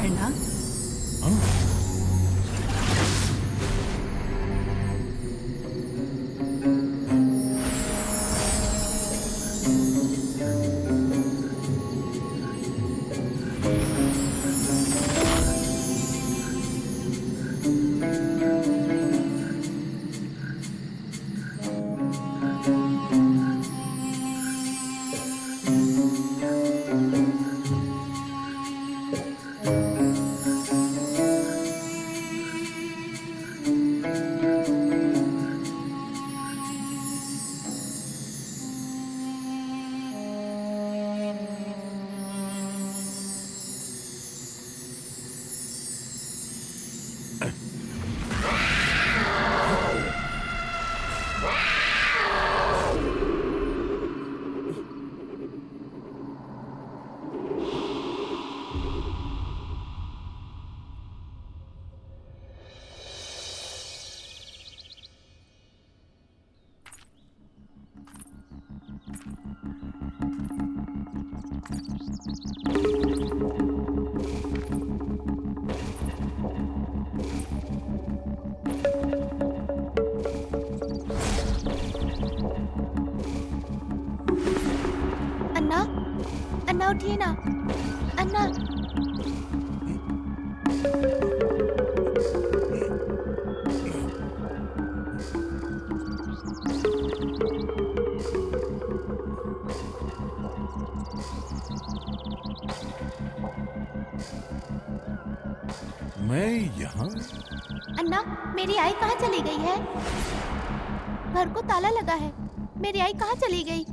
झरना। अन्ना, अन्ना उठिए ना, अन्ना। मैं यहाँ? अन्ना, मेरी आई कहाँ चली गई है? घर को ताला लगा है। मेरी आई कहाँ चली गई?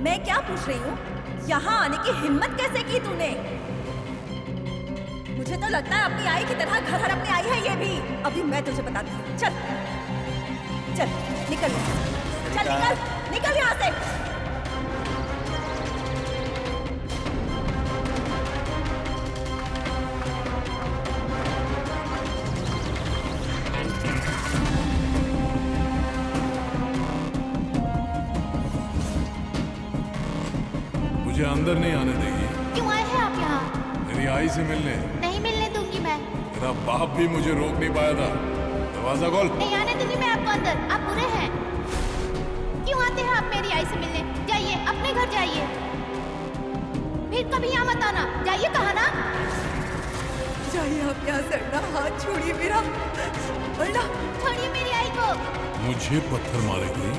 मैं क्या पूछ रही हूँ, यहाँ आने की हिम्मत कैसे की तूने? मुझे तो लगता है अपनी आई की तरह घर हड़पने आई है ये भी। अभी मैं तुझे बताती हूँ। चल चल निकल, चल निकल, निकल यहाँ से। मुझे अंदर नहीं आने देगी? क्यों आए हैं आप यहाँ? मेरी आई से मिलने। नहीं मिलने दूंगी मैं। तेरा बाप भी मुझे रोक नहीं पाया था। दरवाजा खोल। नहीं आने दूंगी मैं आपको अंदर। आप बुरे हैं। क्यों आते हैं आप मेरी आई से मिलने? जाइए, अपने घर जाइए। फिर कभी यहाँ मत आना। जाइए, कहा ना? जाइए आप यहाँ से। हाथ छोड़िए मेरा। छोड़िए मेरी आई को। मुझे पत्थर मारेगी?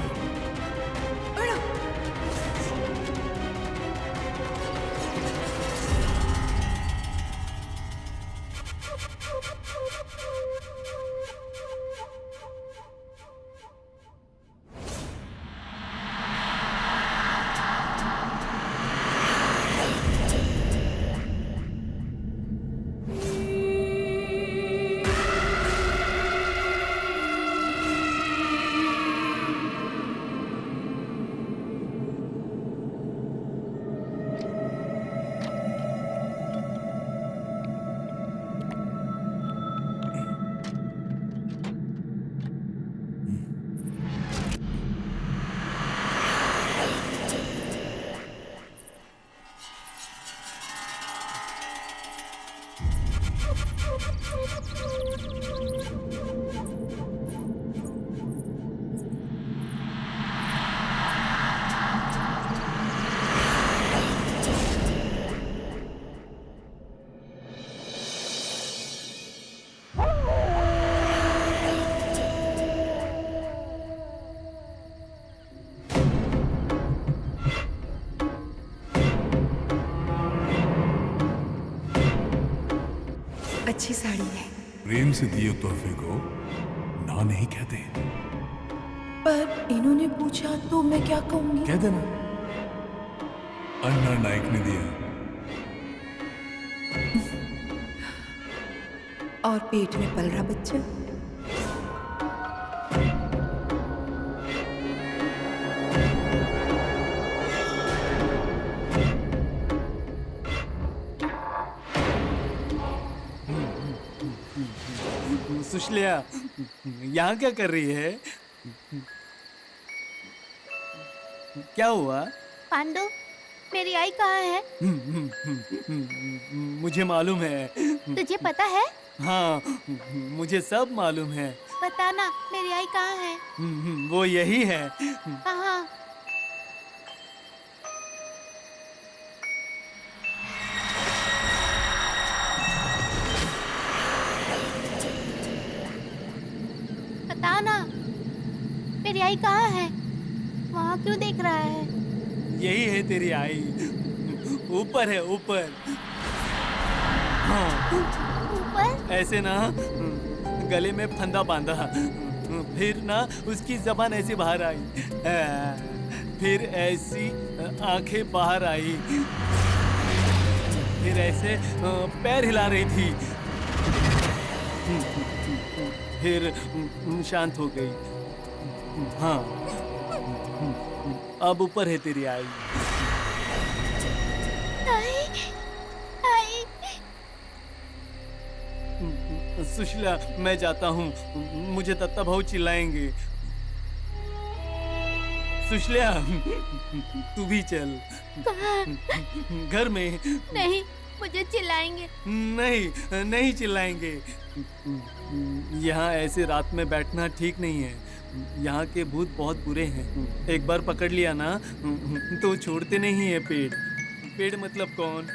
अच्छी साड़ी है। प्रेम से दिए तोहफे को ना नहीं कहते। पर इन्होंने पूछा तो मैं क्या कहूंगी? कह देना अन्ना नाइक ने दिया। और पेट में पल रहा बच्चा। सुशल्या, यहाँ क्या कर रही है? क्या हुआ? पांडु, मेरी आई कहाँ है? मुझे मालूम है। तुझे पता है? हाँ, मुझे सब मालूम है। बताना, मेरी आई कहाँ है? वो यही है। कहाँ? बताना, मेरी आई कहाँ है? वहाँ क्यों देख रहा है? यही है तेरी आई। ऊपर है, ऊपर। हाँ, ऊपर? ऐसे ना गले में फंदा बांधा, फिर ना उसकी जबान ऐसी बाहर आई, फिर ऐसी आंखें बाहर आई, फिर ऐसे पैर हिला रही थी, फिर शांत हो गई। हाँ, अब ऊपर है तेरी आई। सुशीला, मैं जाता हूँ, मुझे दत्ता भाऊ चिल्लाएंगे। सुशीला, तू भी चल। घर में। नहीं, मुझे चिल्लाएंगे। नहीं, नहीं चिल्लाएंगे। यहाँ ऐसे रात में बैठना ठीक नहीं है। यहाँ के भूत बहुत बुरे हैं। एक बार पकड़ लिया ना तो छोड़ते नहीं है पेड़। पेड़ मतलब कौन?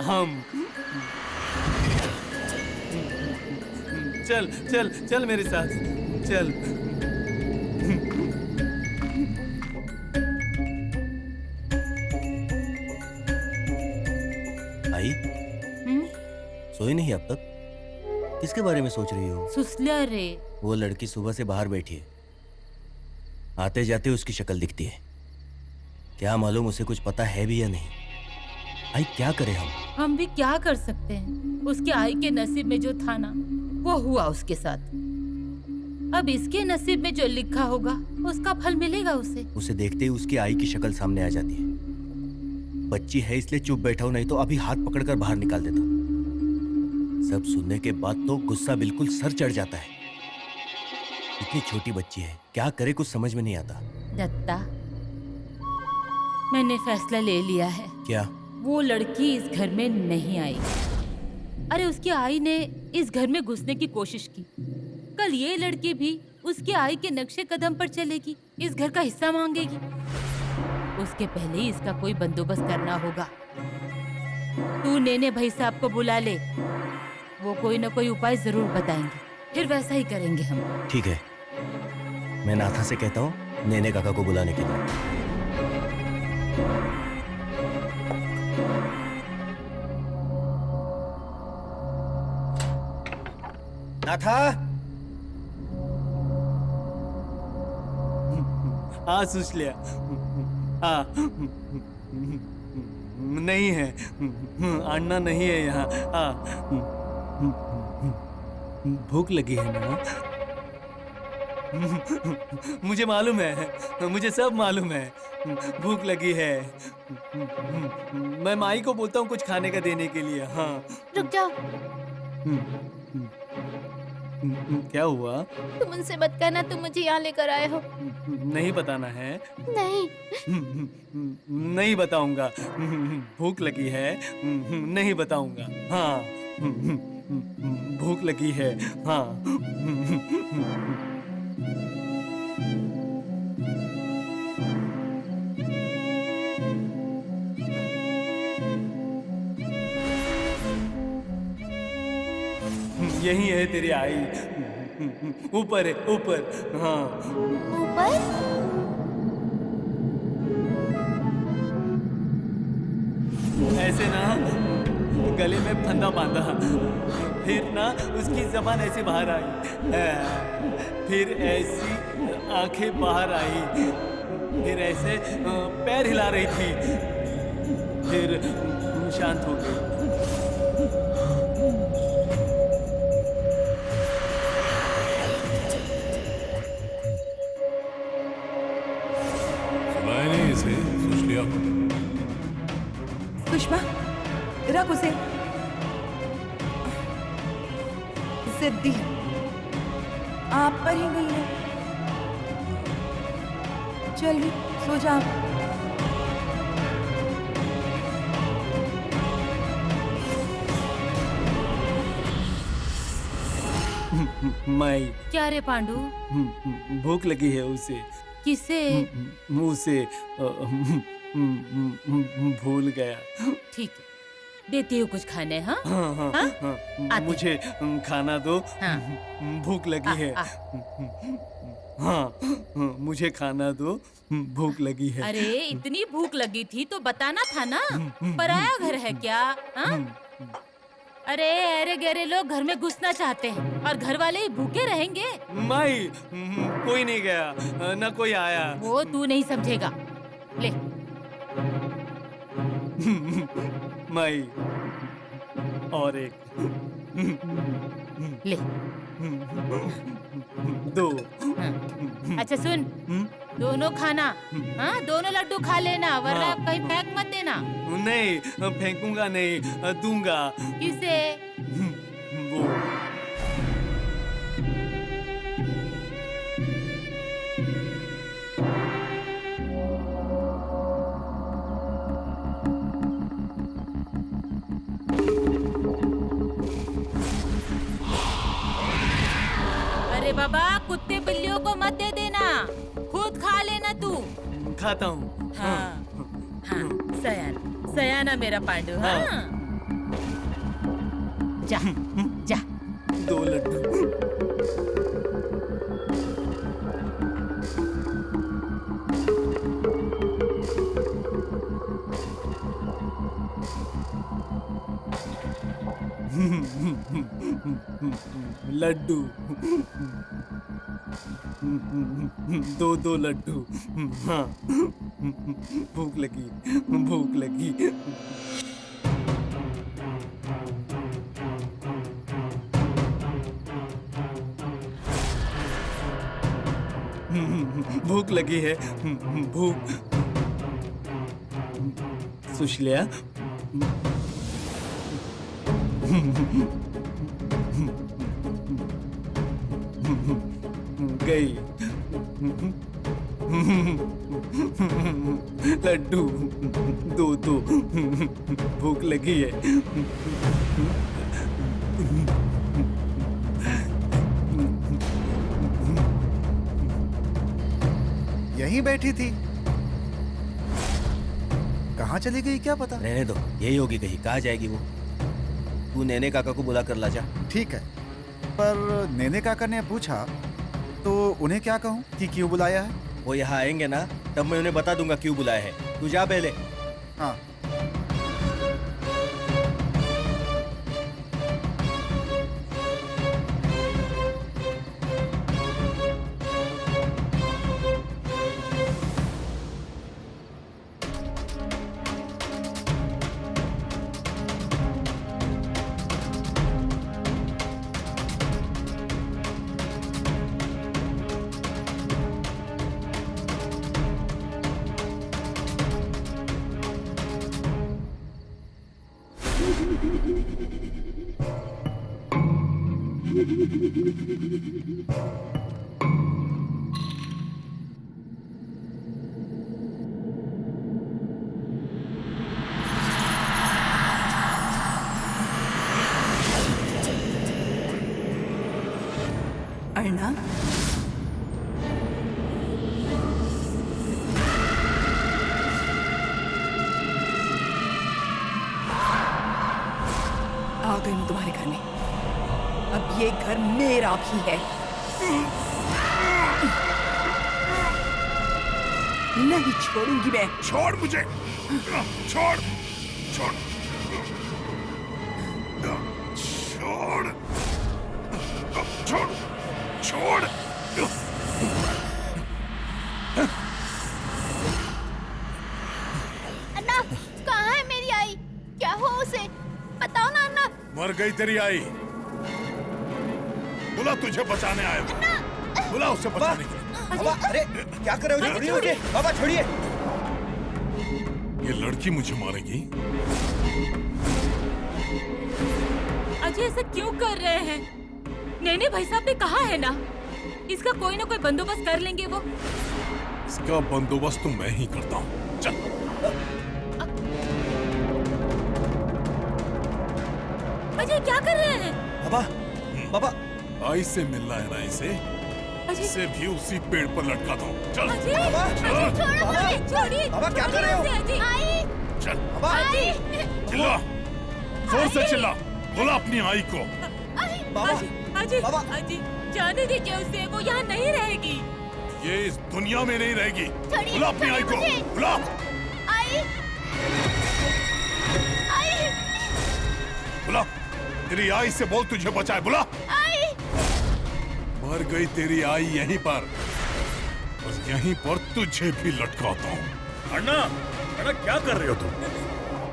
हम। चल चल चल मेरे साथ, चल। आई, सोई नहीं अब तक? किसके बारे में सोच रही हो? सुसल्या रे। वो लड़की सुबह से बाहर बैठी है, आते जाते उसकी शक्ल दिखती है। क्या मालूम उसे कुछ पता है भी या नहीं। आई, क्या करें हम भी क्या कर सकते हैं? उसके आई के नसीब में जो था ना, वो हुआ उसके साथ। अब इसके नसीब में जो लिखा होगा उसका फल मिलेगा उसे। उसे देखते ही उसकी आई की शक्ल सामने आ जाती है। बच्ची है इसलिए चुप बैठा हूं, नहीं तो अभी हाथ पकड़कर बाहर निकाल देता। सब सुनने के बाद तो गुस्सा बिल्कुल सर चढ़ जाता है। इतनी छोटी बच्ची है, क्या करे कुछ समझ में नहीं आता। दत्ता, मैंने फैसला ले लिया है। क्या? वो लड़की इस घर में नहीं आएगी। अरे उसकी आई ने इस घर में घुसने की कोशिश की। कल ये लड़की भी उसके आई के नक्शे कदम पर चलेगी, इस घर का हिस्सा मांगेगी। उसके पहले ही इसका कोई बंदोबस्त करना होगा। तू नेने भाई साहब को बुला ले, वो कोई ना कोई उपाय जरूर बताएंगे, फिर वैसा ही करेंगे हम। ठीक है, मैं नाथा से कहता हूँ नेने काका को बुलाने के लिए। नाथा! हाँ सुशल्या, हाँ। नहीं है, अन्ना नहीं है यहाँ। हाँ, भूख लगी है ना? मुझे मालूम है, मुझे सब मालूम है। भूख लगी है। मैं माई को बोलता हूँ कुछ खाने का देने के लिए। हाँ, रुक जाओ। क्या हुआ? तुम उनसे मत कहना तुम मुझे यहाँ लेकर आए हो। नहीं बताना है? नहीं। नहीं बताऊंगा। भूख लगी है, नहीं बताऊंगा। हाँ, भूख लगी है। हाँ। यही है तेरी आई। ऊपर है, ऊपर। हाँ, ऊपर? ऐसे ना गले में फंदा बांधा। फिर ना उसकी जबान ऐसे बाहर आई, फिर ऐसी आंखें बाहर आई, फिर ऐसे पैर हिला रही थी, फिर शांत हो गई। सुनाया नहीं इसे? सुशलिया सुषमा, रख उसे। जिद्दी है, आप पर ही गई है। चल भी सो जा। माई, क्या रे पांडु? भूख लगी है उसे। किसे? मुंह से भूल गया। ठीक है, देती हूँ कुछ खाने। हाँ हाँ हाँ हाँ? हाँ, आते। मुझे खाना दो। हाँ। भूख लगी है। आ। हाँ, मुझे खाना दो, भूख लगी है। अरे इतनी भूख लगी थी तो बताना था ना। पराया घर है क्या? हाँ? अरे अरे गहरे लोग घर में घुसना चाहते हैं और घर वाले ही भूखे रहेंगे। माई, कोई नहीं गया, न कोई आया। वो तू नहीं समझेगा। ले माई, और एक ले। दो। हाँ। अच्छा सुन, दोनों खाना। हाँ, दोनों लड्डू खा लेना, वरना हाँ। कहीं फेंक मत देना। नहीं, फेंकूंगा नहीं, दूंगा। किसे? वो अरे बाबा, कुत्ते बिल्लियों को मत दे देना, खुद खा लेना तू। खाता हूँ। हाँ हाँ, सयाना सयाना मेरा पांडु। हाँ, जा जा। 2 लड्डू। लड्डू। 2 लड्डू। हाँ, भूख लगी, भूख लगी। भूख लगी है, भूख। सुशलिया, गई। लड्डू, 2 भूख लगी है। यहीं बैठी थी, कहाँ चली गई क्या पता। रहने दो, यही होगी कहीं। कहाँ जाएगी वो? तू नैने काका को बुला कर ला जा। ठीक है, पर नैने काका ने पूछा तो उन्हें क्या कहूँ कि क्यों बुलाया है? वो यहाँ आएंगे ना, तब मैं उन्हें बता दूंगा क्यों बुलाया है। तू जा पहले। हाँ। अर्णा, आ गई मैं तुम्हारे घर में। अब ये घर मेरा भी है। नहीं छोड़ूंगी मैं। छोड़ मुझे, छोड़, छोड़। गई तेरी आई? बुला, तुझे बचाने आया हूं। बुला उसे बचाने के लिए। बाबा, अरे क्या कर रहे हो? छोड़िए मुझे। बाबा छोड़िए। ये लड़की मुझे मारेगी? अजय ऐसा क्यों कर रहे हैं? नेने भाई साहब ने कहा है ना, इसका कोई ना कोई बंदोबस्त कर लेंगे वो। इसका बंदोबस्त तो मैं ही करता हूँ। चल। अजय क्या कर रहे हैं? बाबा, बाबा, आई से मिलना है ना इसे? अजय, इसे भी उसी पेड़ पर लटका दो। चल। अजय, बाबा, अजय, छोड़ो मुझे, छोड़िए। बाबा, क्या कर रहे हो? छोड़िए उसे, अजय। चल। बाबा, चिल्ला, जोर से चिल्ला। बुला अपनी आई को। बाबा, अजय, बाबा। अजय, जाने दीजिए उसे, वो यहाँ नहीं रहेगी। ये इस दुनिया में नहीं रहेगी। छोड़िए, बुला अपनी आई को। छोड़िए मुझे। बुला। आई आई बुला। तेरी आई से बोल तुझे बचाए। बुला। आई मर गई तेरी आई यहीं पर। बस यहीं पर तुझे भी लटकाता हूँ। अन्ना, अन्ना क्या कर रहे हो तुम?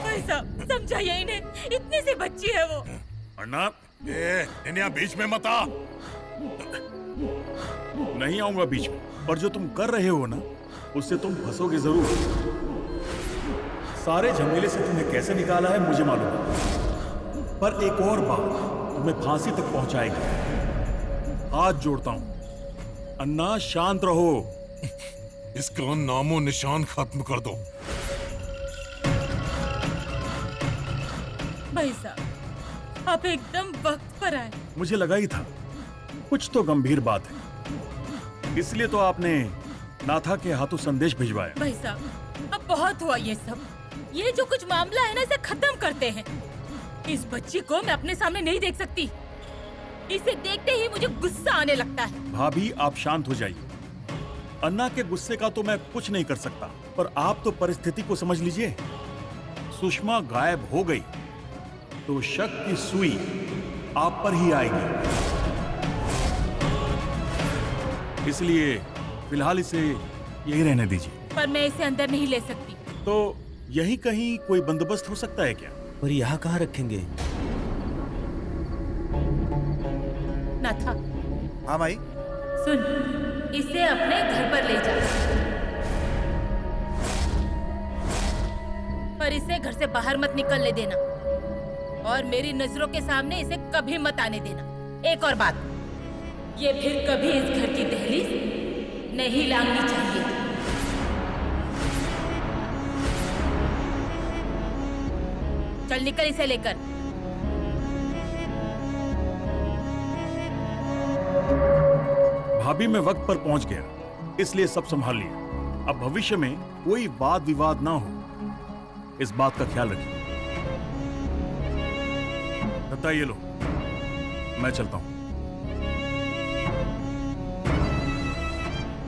भाई साहब, समझाइए इन्हें, इतनी सी बच्ची है वो। अन्ना, इन्हें बीच में मत आ। नहीं आऊंगा बीच में, पर जो तुम कर रहे हो ना, उससे तुम फंसोगे जरूर। सारे झमेले से तुम्हें कैसे निकाला है मुझे मालूम है, पर एक और बात तुम्हें फांसी तक पहुंचाएगी। हाथ जोड़ता हूं, अन्ना शांत रहो। इसका नामो निशान खत्म कर दो। भाई साहब, आप एकदम वक्त पर आए। मुझे लगा ही था कुछ तो गंभीर बात है, इसलिए तो आपने नाथा के हाथों संदेश भिजवाया। भाई साहब, अब बहुत हुआ ये सब। ये जो कुछ मामला है ना, इसे खत्म करते हैं। इस बच्ची को मैं अपने सामने नहीं देख सकती। इसे देखते ही मुझे गुस्सा आने लगता है। भाभी, आप शांत हो जाइए। अन्ना के गुस्से का तो मैं कुछ नहीं कर सकता, पर आप तो परिस्थिति को समझ लीजिए। सुषमा गायब हो गई तो शक की सुई आप पर ही आएगी। इसलिए फिलहाल इसे यही रहने दीजिए। पर मैं इसे अंदर नहीं ले सकती। तो यहीं कहीं कोई बंदोबस्त हो सकता है क्या? पर यहाँ कहाँ रखेंगे? नाथा, हाँ माई। सुन, इसे अपने घर पर ले जा, पर इसे घर से बाहर मत निकलने देना और मेरी नजरों के सामने इसे कभी मत आने देना। एक और बात, ये फिर कभी इस घर की दहलीज नहीं लांघनी चाहिए। चल निकल इसे लेकर। भाभी, मैं वक्त पर पहुंच गया, इसलिए सब संभाल लिया। अब भविष्य में कोई वाद विवाद ना हो, इस बात का ख्याल रखिए। दत्ता, ये लो, मैं चलता हूं।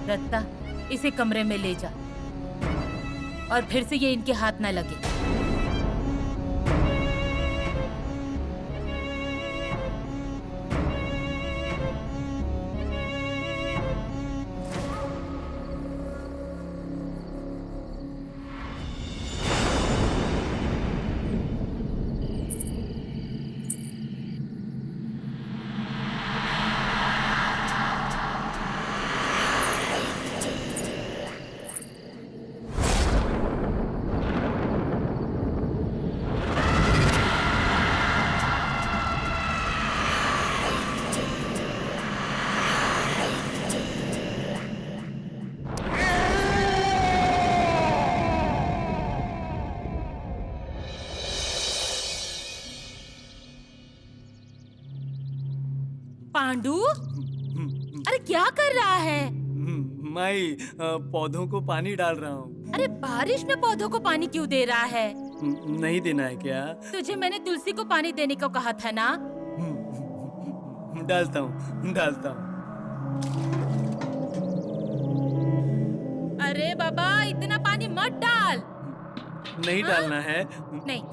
दत्ता, इसे कमरे में ले जा और फिर से ये इनके हाथ ना लगे। पांडु, अरे क्या कर रहा है? माई, पौधों को पानी डाल रहा हूँ। अरे बारिश में पौधों को पानी क्यों दे रहा है? नहीं देना है क्या? तुझे मैंने तुलसी को पानी देने को कहा था ना। डालता हूँ, डालता हूँ। अरे बाबा, इतना पानी मत डाल। नहीं डालना है। नहीं,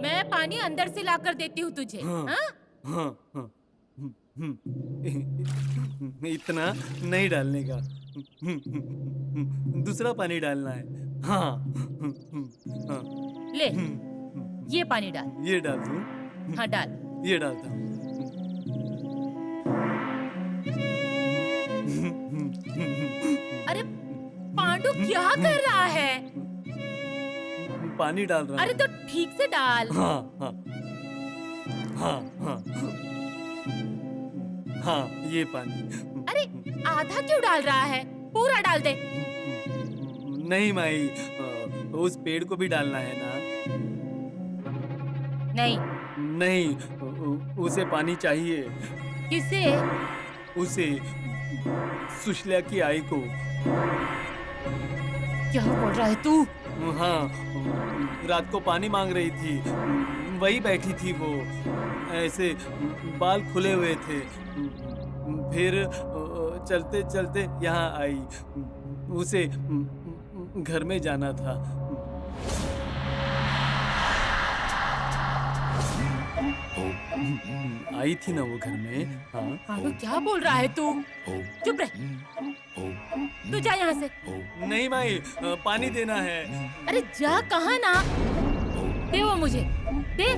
मैं पानी अंदर से लाकर देती हूँ तुझे। हाँ? हाँ, हाँ। इतना नहीं डालने का, दूसरा पानी डालना है। हाँ, हाँ। ले, ये पानी डाल। ये डाल दूं? हाँ डाल। ये डालता हूँ। अरे पांडु क्या कर रहा है? पानी डाल रहा अरे हूँ। तो ठीक से डाल। हाँ हाँ हाँ हाँ हाँ, ये पानी। अरे आधा क्यों डाल रहा है? पूरा डाल दे। नहीं माई, उस पेड़ को भी डालना है ना? नहीं। नहीं, उसे पानी चाहिए। किसे? उसे, सुशल्या की आई को। क्या बोल रहा है तू? हाँ, रात को पानी मांग रही थी, वही बैठी थी वो, ऐसे बाल खुले हुए थे। फिर चलते चलते यहाँ आई, उसे घर में जाना था। आई थी ना वो घर में। हाँ। पांडु क्या बोल रहा है तू? चुप रह। तू जा यहाँ से। नहीं माई, पानी देना है। अरे जा, कहाँ ना? दे वो मुझे, दे।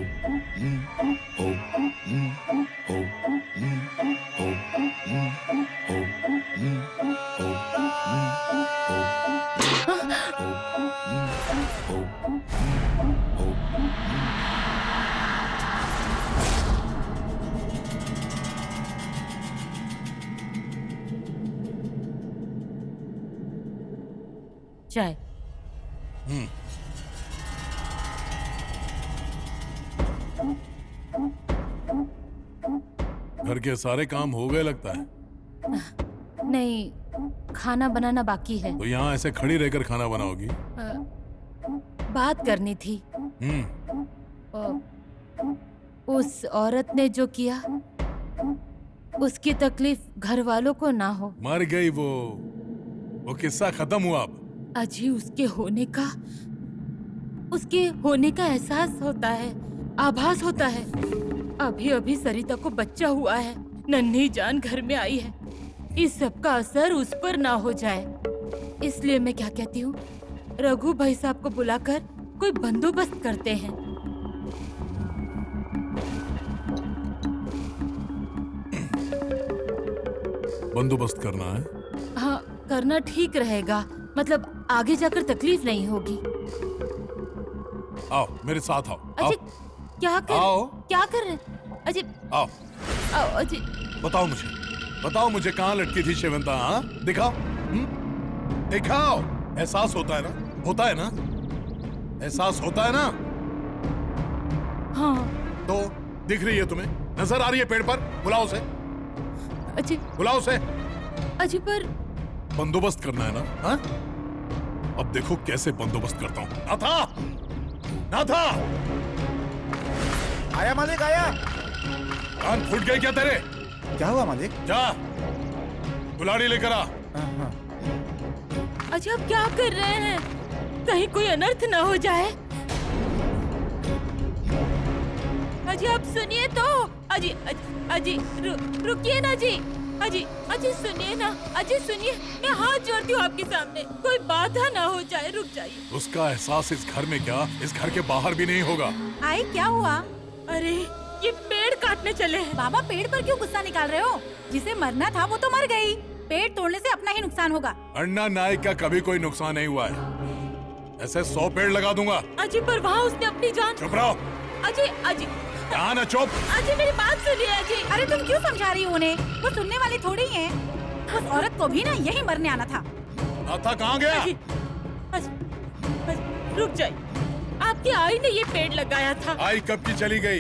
चाय। घर के सारे काम हो गए लगता है। नहीं, खाना बनाना बाकी है। तो यहाँ ऐसे खड़ी रहकर खाना बनाओगी? बात करनी थी। हम्म। उस औरत ने जो किया, उसकी तकलीफ घर वालों को ना हो। मर गई वो किस्सा खत्म हुआ अब। अजी, उसके होने का एहसास होता है, आभास होता है। अभी अभी सरिता को बच्चा हुआ है, नन्ही जान घर में आई है। इस सब का असर उस पर ना हो जाए, इसलिए मैं क्या कहती हूँ, रघु भाई साहब को बुलाकर कोई बंदोबस्त करते हैं। बंदोबस्त करना है? हाँ, करना ठीक रहेगा, मतलब आगे जाकर तकलीफ नहीं होगी। आओ मेरे साथ आओ। अजय, क्या कर रहे? अजय, आओ। अजय, बताओ मुझे कहाँ लटकी थी शेवंता? हाँ, दिखाओ। दिखाओ। एहसास होता है ना? एहसास होता है ना? हाँ। तो दिख रही है तुम्हें? नजर आ रही है पेड़ पर? बुलाओ उसे। अजय, बुलाओ उसे। अजय, पर बंदोबस्त करना है ना? हाँ? अब देखो कैसे बंदोबस्त करता हूँ। नाथा! आया मालिक, आया। कान फूट गए क्या तेरे? क्या हुआ मालिक? जा, कुल्हाड़ी लेकर आ। अजय, आप क्या कर रहे हैं? कहीं कोई अनर्थ ना हो जाए। अजय, आप सुनिए तो। अजय, रुकिए ना जी। अजय सुनिए ना। अजय सुनिए, मैं हाथ जोड़ती हूँ आपके सामने, कोई बाधा ना हो जाए, रुक जाइए। उसका एहसास इस घर में क्या, इस घर के बाहर भी नहीं होगा। आई, क्या हुआ? अरे, ये पेड़ काटने चले हैं। बाबा, पेड़ पर क्यों गुस्सा निकाल रहे हो? जिसे मरना था वो तो मर गई। पेड़ तोड़ने से अपना ही नुकसान होगा। अन्ना नायक का कभी कोई नुकसान नहीं हुआ है। ऐसे 100 पेड़ लगा दूंगा। अजय, पर वहाँ उसने अपनी जान। चुप रहो। अजय, यहाँ ना चुप। अजय, मेरी बात सुनिए। अजय, अरे तुम क्यों समझा रही हो उन्हें? वो सुनने वाली थोड़ी है। उस औरत को भी ना यही मरने आना था। नाथा कहाँ गया? अजय, रुक जाइए। आपकी आई ने ये पेड़ लगाया था। आई कब की चली गई?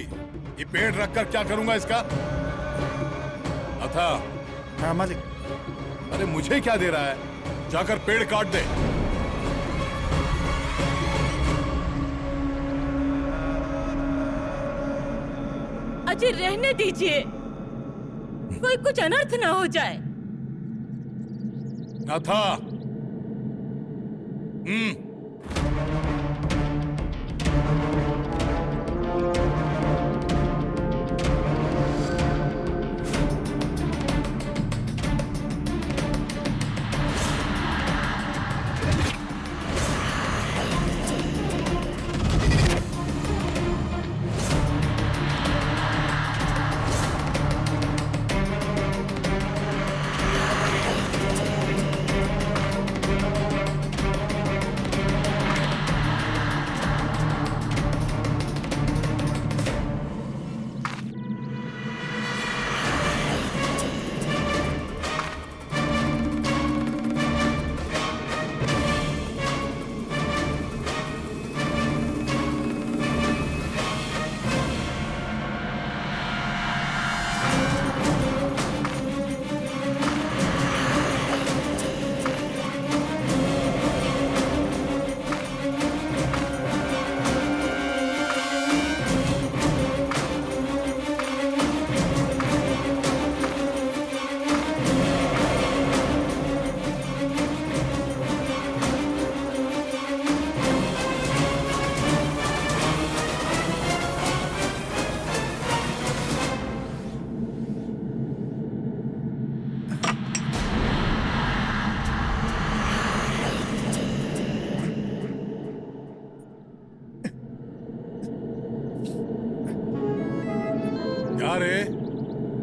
ये पेड़ रखकर क्या करूंगा इसका? नाथा। हाँ मालिक। अरे मुझे क्या दे रहा है? जाकर पेड़ काट दे। अजय, रहने दीजिए, कोई कुछ अनर्थ ना हो जाए। नाथा।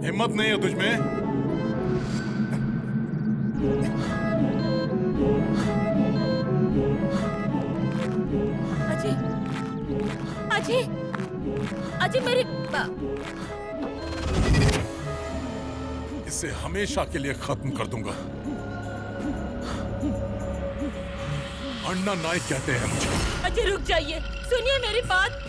हिम्मत नहीं है तुझमें? अजय, अजय, अजय मेरी इसे हमेशा के लिए खत्म कर दूंगा। अन्ना नायक कहते हैं मुझे। अजय रुक जाइए, सुनिए मेरी बात।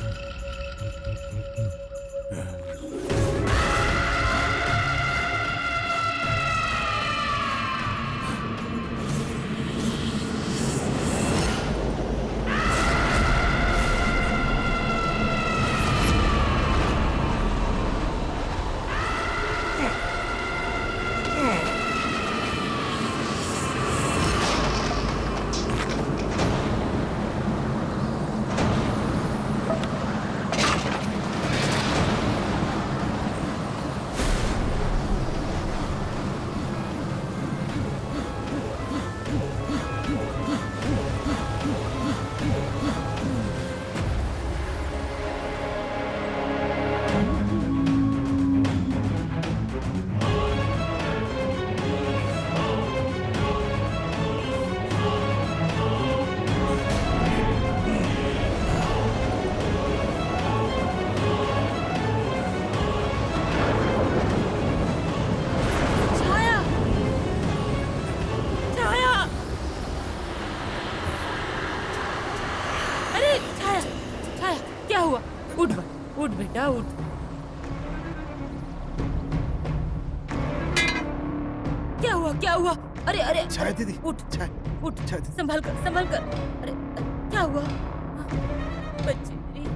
उठ बेटा उठ। क्या हुआ क्या हुआ? अरे अरे चाय दीदी, उठ चाय, उठ, चाय दीदी। संभाल कर संभाल कर। अरे क्या हुआ? बच्ची मेरी।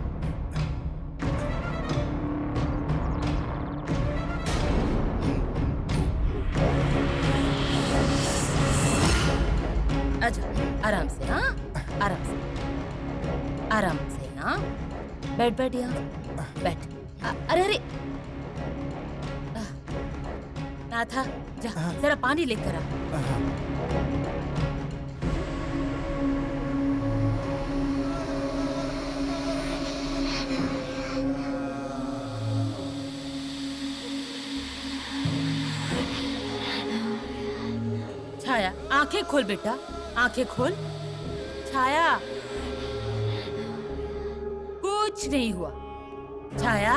अच्छा आराम से, हाँ आराम से, आराम से, हाँ बैठ बैठ यहाँ बैठ। अरे अरे नाथा जा जरा पानी लेकर आ। छाया आंखें खोल बेटा, आंखें खोल। छाया कुछ नहीं हुआ। छाया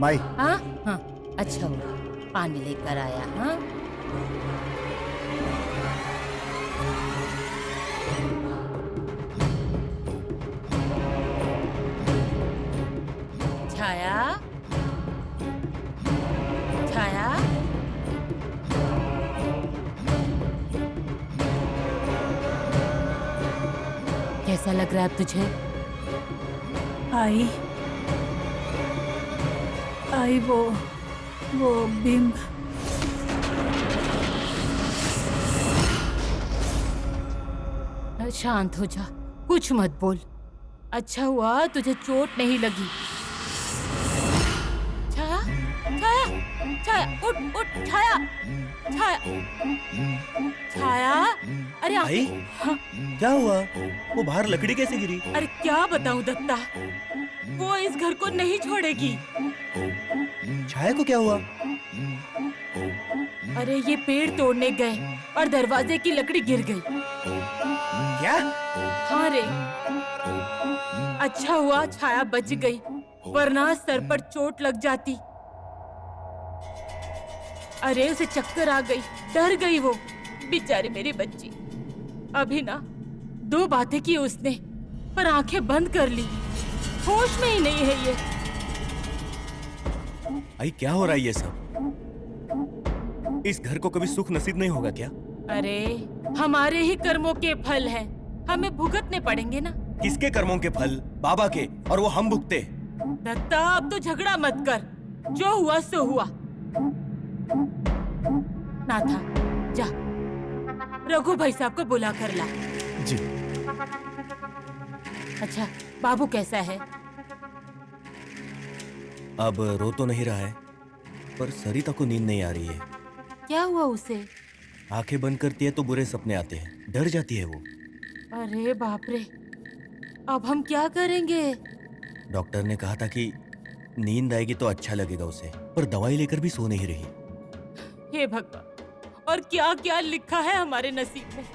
माई। हाँ हाँ अच्छा हुआ पानी लेकर आया। हाँ छाया छाया कैसा लग रहा है अब तुझे? आई वो बिंब। शांत हो जा, कुछ मत बोल। अच्छा हुआ तुझे चोट नहीं लगी। छाया छाया छाया उठ उठ। छाया छाया छाया अरे भाई हाँ। क्या हुआ? वो बाहर लकड़ी कैसे गिरी? अरे क्या बताऊं दत्ता, वो इस घर को नहीं छोड़ेगी। छाया को क्या हुआ? अरे ये पेड़ तोड़ने गए और दरवाजे की लकड़ी गिर गई। क्या? हाँ रे, अच्छा हुआ छाया बच गई, वरना सर पर चोट लग जाती। अरे उसे चक्कर आ गई, डर गई वो बेचारी मेरी बच्ची। अभी ना 2 बातें की उसने, पर आंखें बंद कर ली, होश में ही नहीं है ये। आई क्या हो रहा है ये सब? इस घर को कभी सुख नसीब नहीं होगा क्या? अरे हमारे ही कर्मों के फल हैं, हमें भुगतने पड़ेंगे ना। किसके कर्मों के फल? बाबा के, और वो हम भुगते। दत्ता अब तो झगड़ा मत कर, जो हुआ सो हुआ। नाथा जा रघु भाई साहब को बुला कर ला। जी। अच्छा बाबू कैसा है? अब रो तो नहीं रहा है, पर सरिता को नींद नहीं आ रही है। क्या हुआ उसे? आंखें बंद करती है तो बुरे सपने आते हैं, डर जाती है वो। अरे बाप रे, अब हम क्या करेंगे? डॉक्टर ने कहा था कि नींद आएगी तो अच्छा लगेगा उसे, पर दवाई लेकर भी सो नहीं रही। हे भगवान, और क्या क्या लिखा है हमारे नसीब में।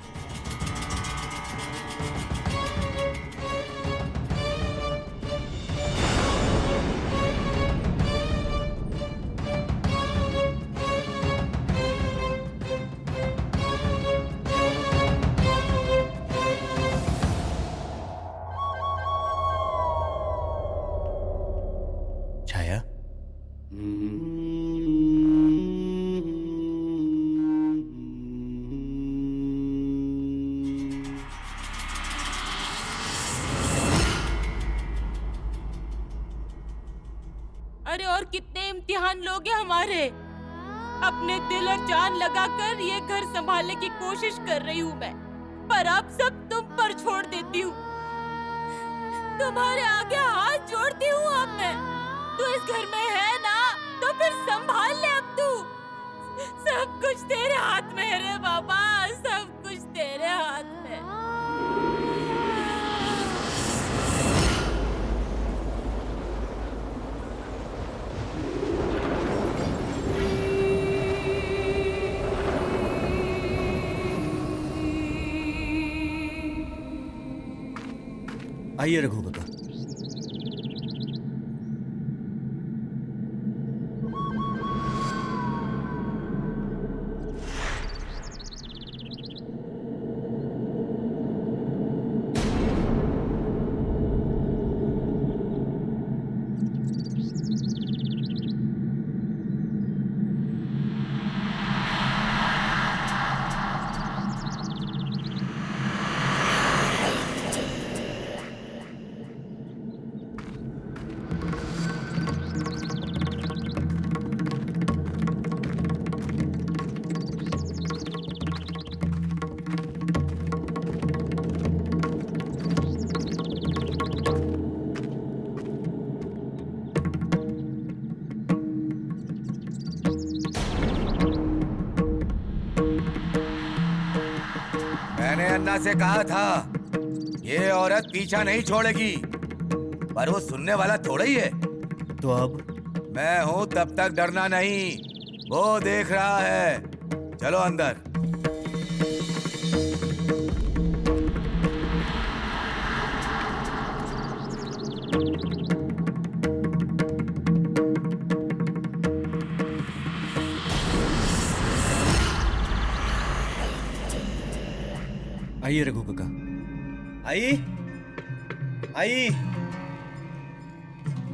छाया, अरे और कितने इम्तिहान लोगे हमारे। अपने दिल और जान लगाकर ये घर संभालने की कोशिश कर रही हूँ मैं, पर अब सब तुम पर छोड़ देती हूँ। तुम्हारे आगे हाथ जोड़ती हूँ अब मैं। तू इस घर में है ना, तो फिर संभाल ले अब तू। सब कुछ तेरे हाथ में है रे बाबा, सब कुछ तेरे हाथ में। आइए रघु काका। मैंने अन्ना से कहा था ये औरत पीछा नहीं छोड़ेगी, पर वो सुनने वाला थोड़ा ही है। तो अब मैं हूं तब तक डरना नहीं, वो देख रहा है। चलो अंदर। आइए रघु काका। आई आई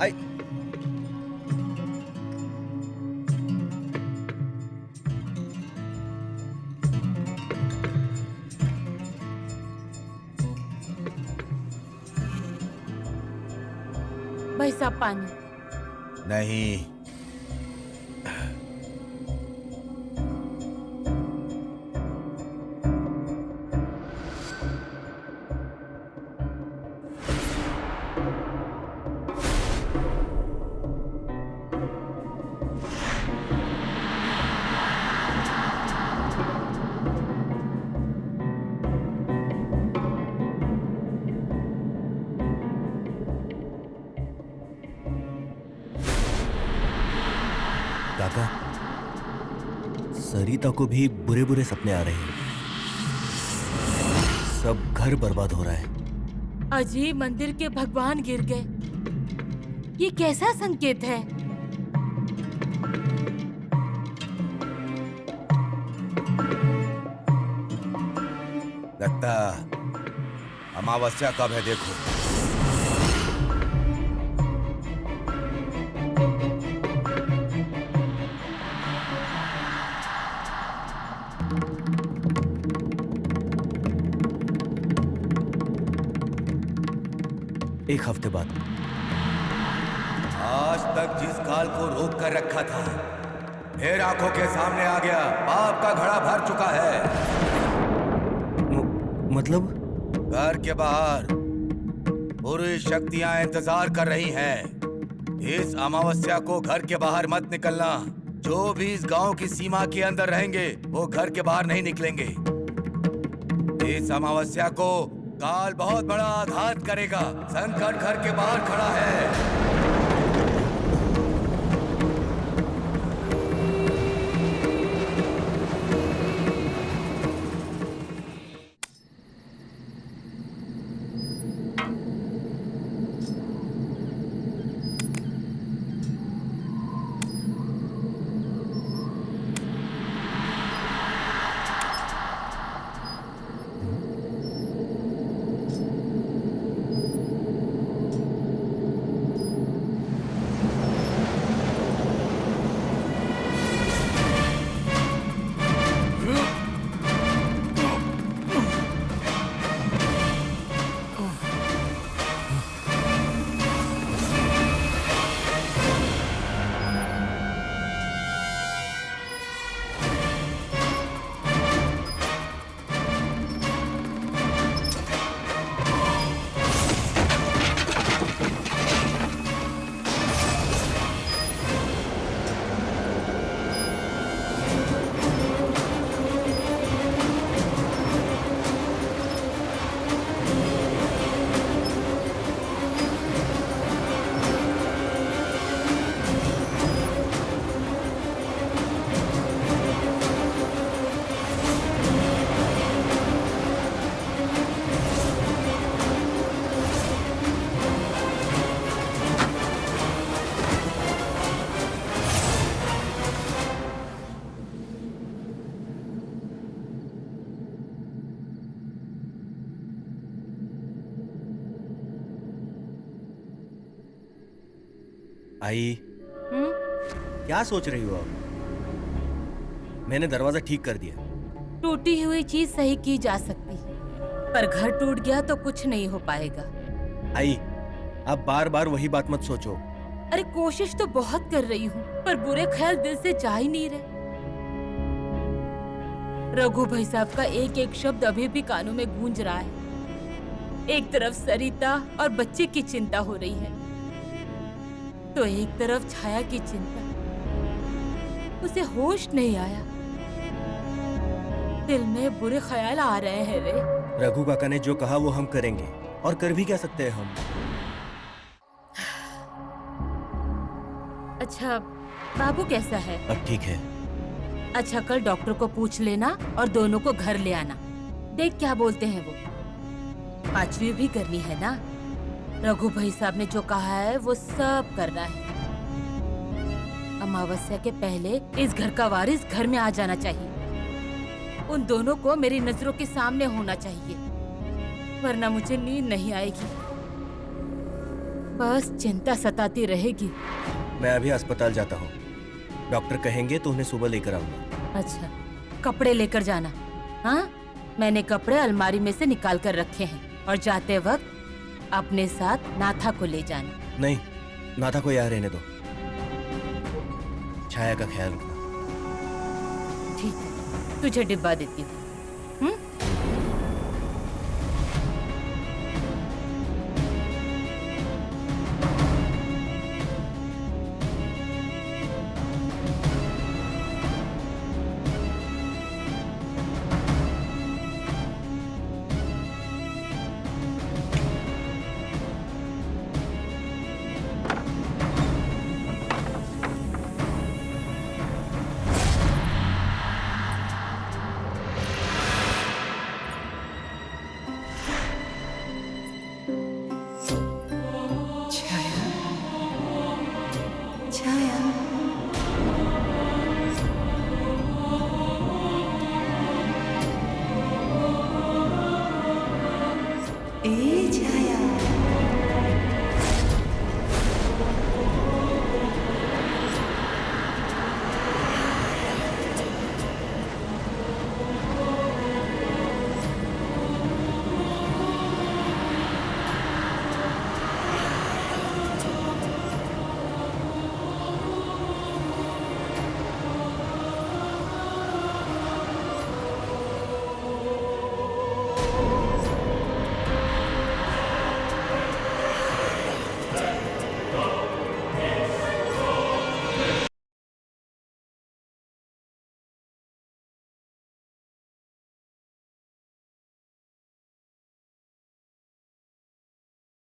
आई। भाई साहब पानी। नहीं, काका, सरिता को भी बुरे बुरे सपने आ रहे हैं। सब घर बर्बाद हो रहा है। अजीब, मंदिर के भगवान गिर गए। ये कैसा संकेत है? दत्ता, अमावस्या कब है देखो। एक हफ्ते बाद। आज तक जिस काल को रोक कर रखा था, फिर आंखों के सामने आ गया। पाप का घड़ा भर चुका है। मतलब? घर के बाहर पूरी शक्तियां इंतजार कर रही हैं। इस अमावस्या को घर के बाहर मत निकलना। जो भी इस गांव की सीमा के अंदर रहेंगे, वो घर के बाहर नहीं निकलेंगे। इस अमावस्या को काल बहुत बड़ा आघात करेगा। संकट घर के बाहर खड़ा है। आई, क्या सोच रही हो आप? मैंने दरवाजा ठीक कर दिया। टूटी हुई चीज सही की जा सकती है, पर घर टूट गया तो कुछ नहीं हो पाएगा। आई, आप बार बार वही बात मत सोचो। अरे कोशिश तो बहुत कर रही हूँ, पर बुरे ख्याल दिल से जा ही नहीं रहे। रघु भाई साहब का एक एक शब्द अभी भी कानों में गूंज रहा है। एक तरफ सरिता और बच्चे की चिंता हो रही है, तो एक तरफ छाया की चिंता। उसे होश नहीं आया, दिल में बुरे ख्याल आ रहे हैं रे। रघु काका ने जो कहा वो हम करेंगे, और कर भी क्या सकते हैं हम। अच्छा, बाबू कैसा है? अब ठीक है। अच्छा, कल डॉक्टर को पूछ लेना और दोनों को घर ले आना। देख क्या बोलते हैं वो। 5वीं भी करनी है ना? रघु भाई साहब ने जो कहा है वो सब करना है। अमावस्या के पहले इस घर का वारिस घर में आ जाना चाहिए। उन दोनों को मेरी नजरों के सामने होना चाहिए, वरना मुझे नींद नहीं आएगी। बस चिंता सताती रहेगी। मैं अभी अस्पताल जाता हूँ, डॉक्टर कहेंगे तो उन्हें सुबह लेकर आऊंगा। अच्छा, कपड़े लेकर जाना। हाँ, मैंने कपड़े अलमारी में से निकाल कर रखे हैं, और जाते वक्त अपने साथ नाथा को ले जाना। नहीं, नाथा को यहाँ रहने दो। छाया का ख्याल रखना। ठीक है, तुझे डिब्बा देती हूँ।